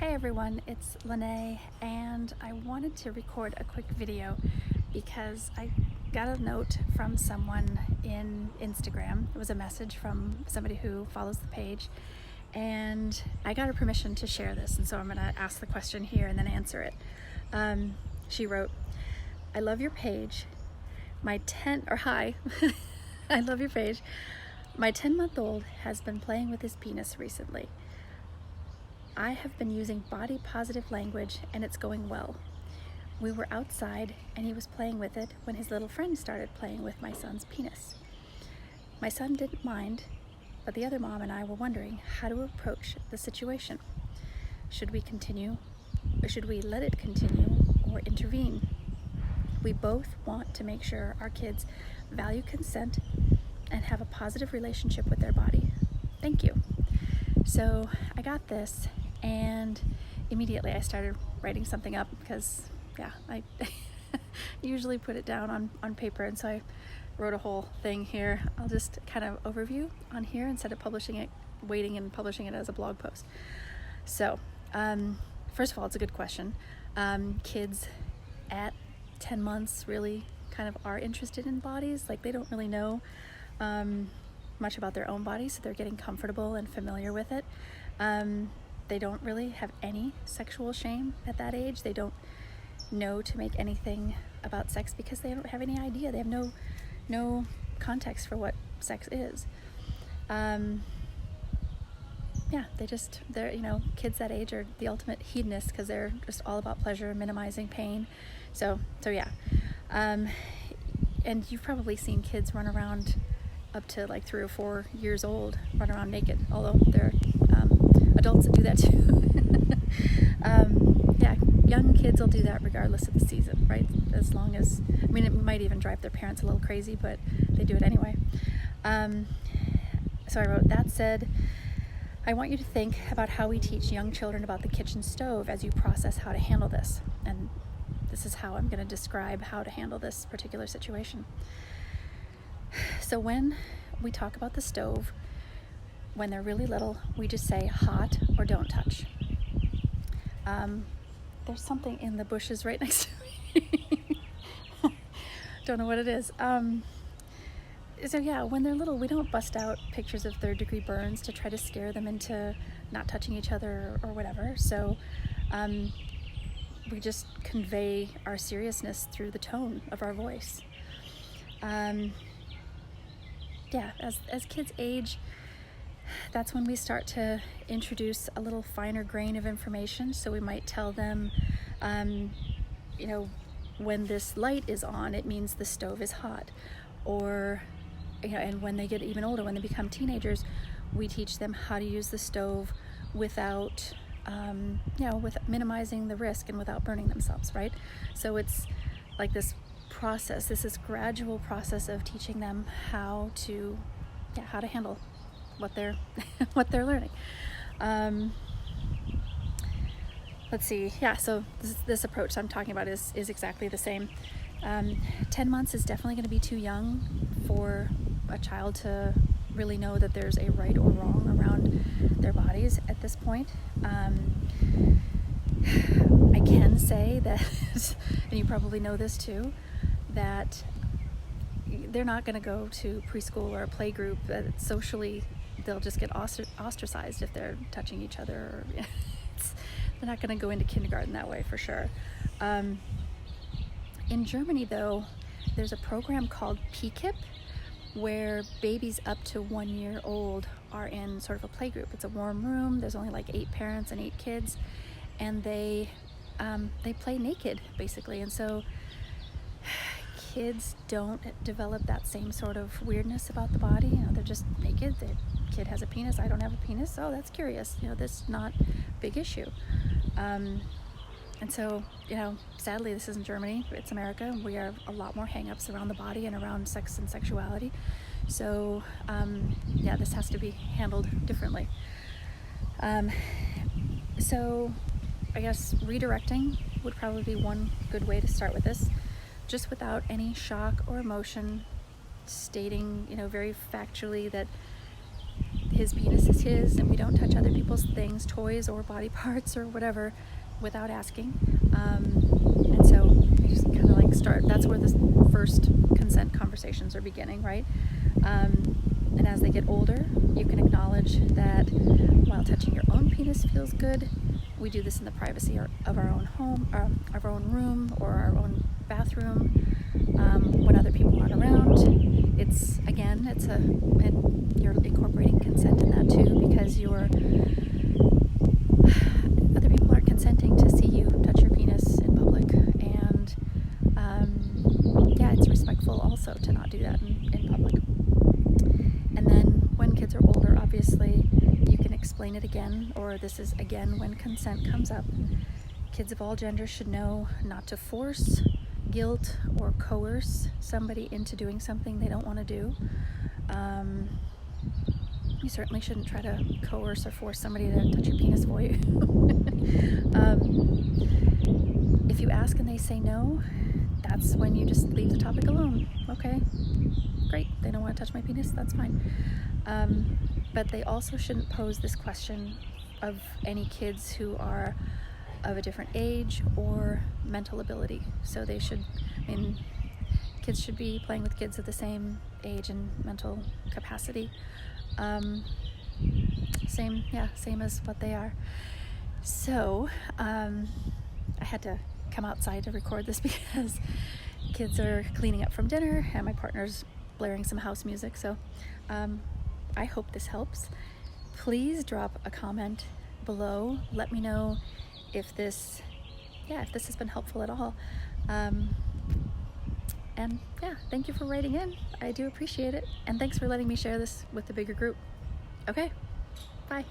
Hey everyone, it's Lene, and I wanted to record a quick video because I got a note from someone in Instagram. It was a message from somebody who follows the page, and I got her permission to share this, and so I'm going to ask the question here and then answer it. She wrote, "I love your page. Hi, I love your page. My 10-month-old has been playing with his penis recently. I have been using body positive language and it's going well. We were outside and he was playing with it when his little friend started playing with my son's penis. My son didn't mind, but the other mom and I were wondering how to approach the situation. Should we continue, or should we let it continue or intervene? We both want to make sure our kids value consent and have a positive relationship with their body. Thank you." So I got this, and immediately I started writing something up because, I usually put it down on paper, and so I wrote a whole thing here. I'll just kind of overview on here instead of waiting and publishing it as a blog post. So, first of all, it's a good question. Kids at 10 months really kind of are interested in bodies. Like, they don't really know much about their own body, so they're getting comfortable and familiar with it. They don't really have any sexual shame at that age. They don't know to make anything about sex because they don't have any idea. They have no context for what sex is. Kids that age are the ultimate hedonists because they're just all about pleasure and minimizing pain. So yeah. And you've probably seen kids run around up to like 3 or 4 years old, run around naked, although there are adults that do that too. Young kids will do that regardless of the season, right? As long as, it might even drive their parents a little crazy, but they do it anyway. So I wrote, "That said, I want you to think about how we teach young children about the kitchen stove as you process how to handle this." And this is how I'm going to describe how to handle this particular situation. So when we talk about the stove, when they're really little, we just say hot or don't touch. There's something in the bushes right next to me. Don't know what it is. When they're little, we don't bust out pictures of third-degree burns to try to scare them into not touching each other or whatever. So we just convey our seriousness through the tone of our voice. As kids age, that's when we start to introduce a little finer grain of information. So we might tell them, when this light is on, it means the stove is hot. Or, and when they get even older, when they become teenagers, we teach them how to use the stove without, with minimizing the risk and without burning themselves, right? So it's like this process, this gradual process of teaching them how to handle what they're learning. Let's see. So this approach I'm talking about is exactly the same. 10 months is definitely going to be too young for a child to really know that there's a right or wrong around their bodies at this point. I can say that, and you probably know this too, that they're not going to go to preschool or a play group. Socially, they'll just get ostracized if they're touching each other. They're not going to go into kindergarten that way for sure. In Germany, though, there's a program called PKIP where babies up to 1 year old are in sort of a play group. It's a warm room. There's only like 8 parents and 8 kids, and they play naked basically. And so kids don't develop that same sort of weirdness about the body. They're just naked. The kid has a penis. I don't have a penis. Oh, that's curious. That's not a big issue. And so, sadly, this isn't Germany. It's America. We have a lot more hang-ups around the body and around sex and sexuality. So, this has to be handled differently. So I guess redirecting would probably be one good way to start with this, just without any shock or emotion, stating, very factually that his penis is his, and we don't touch other people's things, toys or body parts or whatever without asking. And so we just kind of like start, that's where the first consent conversations are beginning, right? And as they get older, you can acknowledge that while touching your own penis feels good, we do this in the privacy of our own home, of our own room, or our own bathroom, when other people aren't around. And you're incorporating consent in that too, because other people aren't consenting to see you touch your penis in public, and it's respectful also to not do that in public. And then when kids are older, obviously you can explain it again, or this is again when consent comes up. Kids of all genders should know not to force, guilt, or coerce somebody into doing something they don't want to do. You certainly shouldn't try to coerce or force somebody to touch your penis for you. If you ask and they say no, that's when you just leave the topic alone. Okay, great, they don't want to touch my penis, that's fine. But they also shouldn't pose this question of any kids who are of a different age or mental ability. So kids should be playing with kids of the same age and mental capacity. Same as what they are. So I had to come outside to record this because kids are cleaning up from dinner and my partner's blaring some house music. So I hope this helps. Please drop a comment below. Let me know if this has been helpful at all. And thank you for writing in. I do appreciate it. And thanks for letting me share this with the bigger group. Okay, bye.